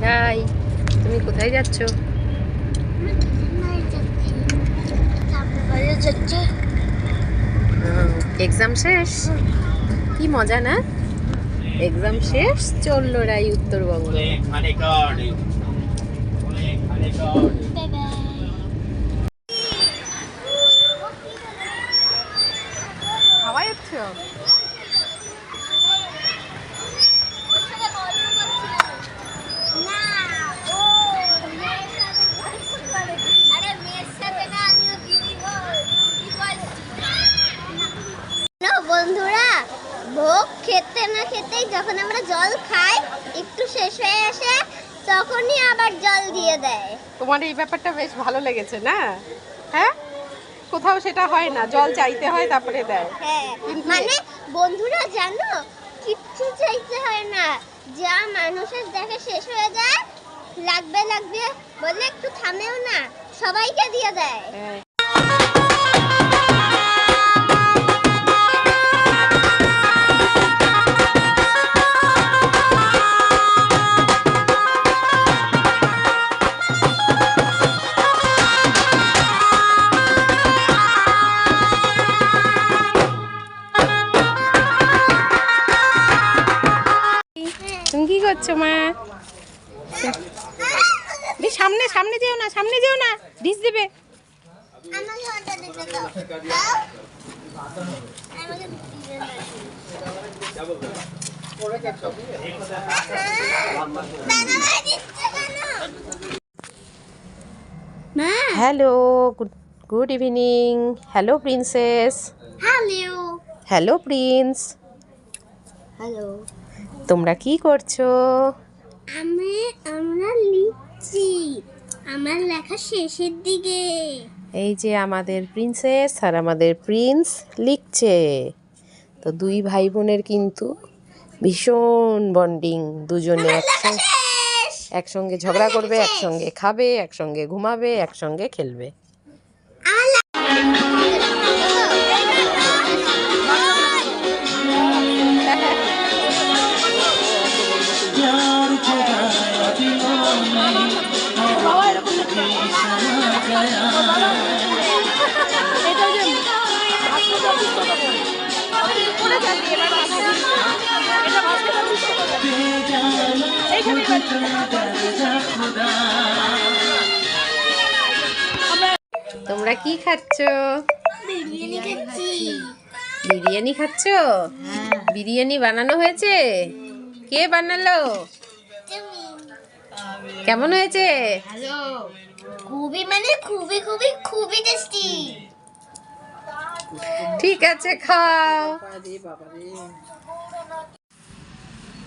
High, তুমি কোথায় যাচ্ছ? এক্সাম শেষ? কি মজা না? এক্সাম শেষ, চললো রাই উত্তরবঙ্গ। হাওয়া যাচ্ছ? বন্ধুরা, ভোগ খেতে না খেতেই যখন আমরা জল খাই, একটু শেষ হয়ে আসে, তখনই আবার জল দিয়ে দেয়। তোমার এই ব্যাপারটা বেশ ভালো লেগেছে না? হ্যাঁ, কোথাও সেটা হয় না, জল চাইতে হয় তারপরে দেয়। হ্যাঁ, মানে বন্ধুরা জানো, কিচ্ছু চাইতে হয় না, যা মানুষের দেখে শেষ হয়ে যায়, লাগবে লাগবে বলে একটু থামেও না, সবাইকে দিয়ে দেয়। তুমি কি করছো মা? সামনে সামনে যেও না, সামনে যেও না, ডিস দেবে। Hello, good evening. Hello princess. Hello. Hello Prince. Hello. তোমরা কি করছো? আমরা লিখছি, আমার লেখা শেষের দিকে। এই যে আমাদের প্রিন্সেস আর আমাদের প্রিন্স লিখছে। তো দুই ভাই বোনের কিন্তু ভীষণ বন্ডিং, দুজনে একসঙ্গে ঝগড়া করবে, একসঙ্গে খাবে, একসঙ্গে ঘুমাবে, একসঙ্গে খেলবে। তোমরা কি খাচ্ছ? বিরিয়ানি খাচ্ছ? বিরিয়ানি বানানো হয়েছে? কে বানালো? কেমন হয়েছে? খুবই মানে খুবই খুবই খুবই টেস্টি। ঠিক আছে, খাও।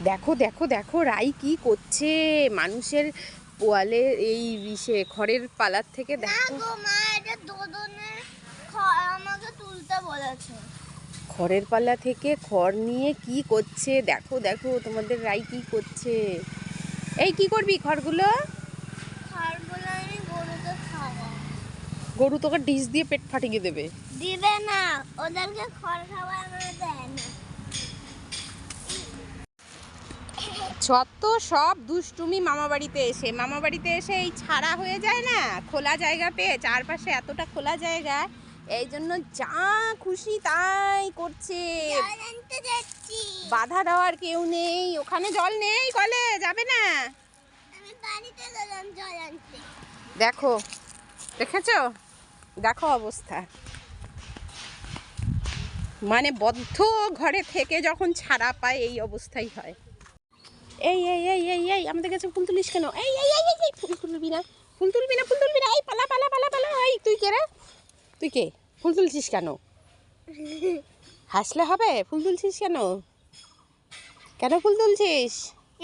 দেখো দেখো দেখো, রাই কি করছে মানুষের পোয়ালের এই খড়ের পালার থেকে। দেখো মা, এটা দোদনের আমাকে তুলতে বলেছে। খড়ের পালা থেকে খড় নিয়ে কি করছে দেখো দেখো, তোমাদের রাই কি করছে। এই কি করবি খড়গুলো? খড়গুলো আমি গরুকে খাওয়া। গরু তোকে ডিশ দিয়ে পেট ফাটিয়ে দেবে। দিবে না, ওদেরকে খড় খাওয়া আমরা দেয় না। যত সব দুষ্টুমি মামা বাড়িতে এসে এই ছাড়া হয়ে যায় না, খোলা জায়গা পেয়ে, চারপাশে এতটা খোলা জায়গা, এই জন্য যা খুশি তাই করছে। বাধা দেওয়ার কেউ নেই, ওখানে জল নেই, কলে যাবে না। দেখো, দেখেছো, দেখো অবস্থা। মানে বদ্ধ ঘরে থেকে যখন ছাড়া পায় এই অবস্থাই হয়। এই এই এই এই এই আমাদের কাছে ফুল তুলিস কেন? এই এই এই এই ফুল তুলবি না, ফুল তুলবি না, ফুল তুলবি না। এই পালা পালা পালা পালা। এই তুই কে রে? তুই কে? ফুল তুলছিস কেন? হাসলে হবে? ফুল তুলছিস কেন? কেন ফুল তুলছিস?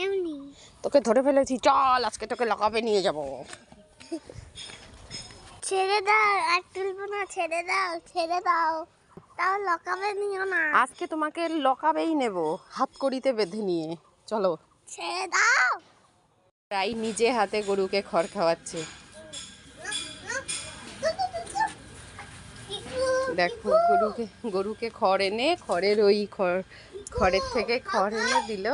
এমনি। তোকে ধরে ফেলেছি, চল আজকে তোকে লকাবে নিয়ে যাব। ছেড়ে দাও, আর তুলবো না, ছেড়ে দাও, ছেড়ে দাও, তাও লকাবে নিও না। আজকে তোমাকে লকাবেই নেব, হাত কড়িতে বেঁধে নিয়ে। চলো, ছেড়ে দাও। রাই নিজে হাতে গরুকে খড় খাওয়াচ্ছে। দেখো, গরুকে খড় এনে, খড়ের ওই খড়ের থেকে খড় এনে দিল।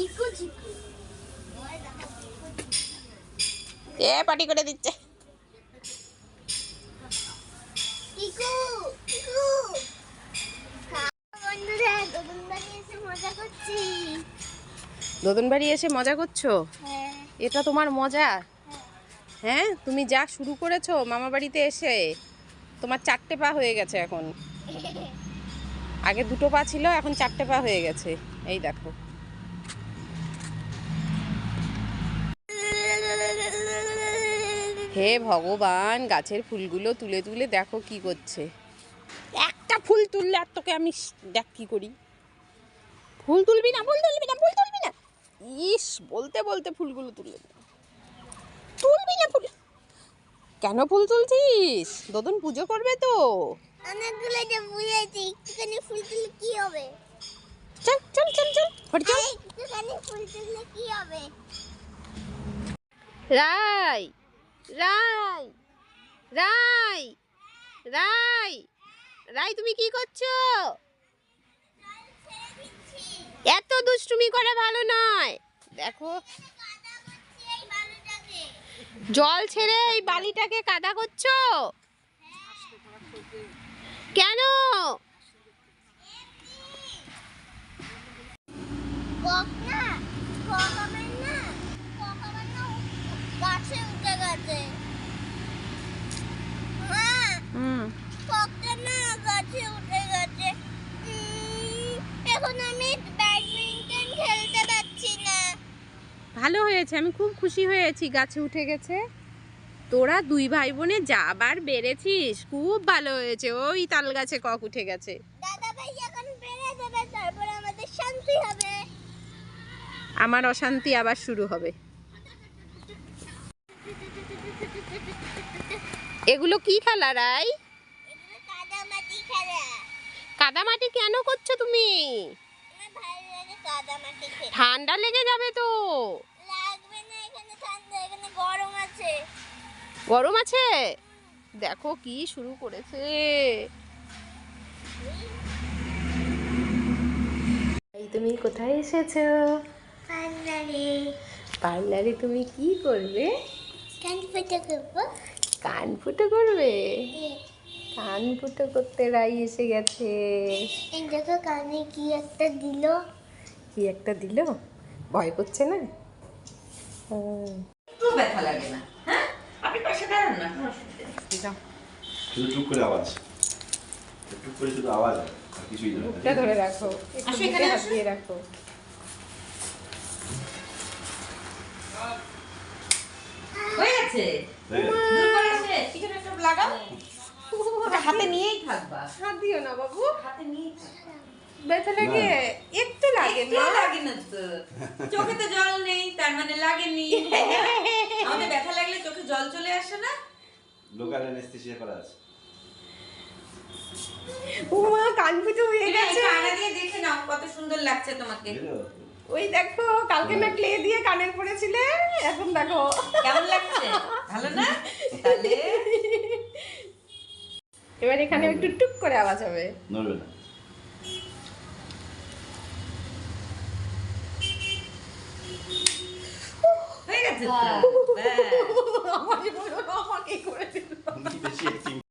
ইকু চিকু এ পার্টি করে দিচ্ছে। ইকু ইকু বন্ধুরা দোদন বাড়ি এসে মজা করছি। দোদন বাড়ি এসে মজা করছো? হ্যাঁ এটা তোমার মজা? হ্যাঁ, তুমি যা শুরু করেছো মামা বাড়িতে এসে, তোমার 4টে পা হয়ে গেছে এখন। আগে 2টো পা ছিল, এখন 4টে পা হয়ে গেছে। এই দেখো। হে ভগবান, গাছের ফুলগুলো তুলে তুলে দেখো কি করছে। একটা ফুল তুললে আর তোকে আমি দেখ কি করি। ফুল তুলবি না, ফুল তুলবি না, ফুল তুলবি না। ইস, বলতে বলতে ফুলগুলো তুলবি না, তুলবি না ফুল। কেন ফুল তুলছিস? দোদন পুজো করবে তো। অনেকগুলো যে বুঝেছি, একটুখানি ফুল তুললে কি হবে? চল চল চল চল, ফট চল। একটুখানি ফুল তুললে কি হবে? রাই রাই রাই রাই রাই, তুমি কি করছো? এত দুষ্টুমি করা ভালো নয়। দেখো, জল ছেড়ে এই বালিটাকে কাদা করছো কেন? কক না, কক আমার না, কক আমার না গাছে উঠে গেছে। হ্যাঁ, ককটা না গাছে উঠে গেছে। এখন আমি ব্যাডমিন্টন খেলতে পারছি না। ভালো হয়েছে, আমি খুব খুশি হয়েছি গাছে উঠে গেছে। তোরা 2 ভাই বোনে যা আবার বেড়েছিস, খুব ভালো হয়েছে। ওই তাল গাছে কক উঠে গেছে। দাদা ভাই এখন বেড়ে যাবে, তারপরে আমাদের শান্তি হবে। আমার অশান্তি আবার শুরু হবে। এগুলো কি খেলা রাই? এগুলো কাদামাটি খেলা। কাদামাটি কেন করছো তুমি? আমার ভালো লাগে কাদামাটি খেলা। ঠান্ডা লেগে যাবে তো। লাগবে না, এখানে ঠান্ডা, এখানে গরম আছে। গরম আছে? দেখো কি শুরু করেছে। এই তুমি কোথায় এসেছো? পার্লারে। পার্লারে তুমি কি করবে? কান ফুটো করবো। কান ফুটো করবে? কান ফুটো করতে রাই এসে গেছে। এই দেখো কানে কি একটা দিল। কি একটা দিল? ভয় করছে না? একটু ব্যথা লাগে না। হ্যাঁ, আপনি পাশে দাঁড়ান না, কোনো অসুবিধা নেই। যাও, শুধু টুক করে আওয়াজ, টুক করে শুধু আওয়াজ হয়, আর কিছুই না। মুখটা ধরে রাখো, একটু আসো, বুকে এখানে হাত আসো। দিয়ে রাখো। হয়ে গেছে। হয়ে গেছে। দূর করে এসে পিছনে সব লাগাও। ওটা হাতে নিয়েই থাকবা। হাত দিও না বাবু, হাতে নিয়েই থাকবা। ব্যথা লাগে? একটু লাগে একটু না। লাগে না তো। চোখে তো জল নেই, তার মানে লাগেনি। আমাদের ব্যথা লাগলে চোখে জল চলে আসে না? লোকাল অ্যানেস্থেসিয়া করা আছে। ও মা, কান ফুটো হয়ে তুমি গেছে। একটু আয়না দিয়ে দেখে নাও কত সুন্দর লাগছে তোমাকে। বুঝলো? ওই দেখো, কালকে না ক্লে দিয়ে কানের পড়েছিলে, এখন দেখো কেমন লাগছে? ভালো না? তাহলে এবার এখানে একটু টুক করে আওয়াজ হবে। নড়বে না। হয়ে গেছে তো। হ্যাঁ। আমাকে বলো না, আমাকে করে দিল। বেশি acting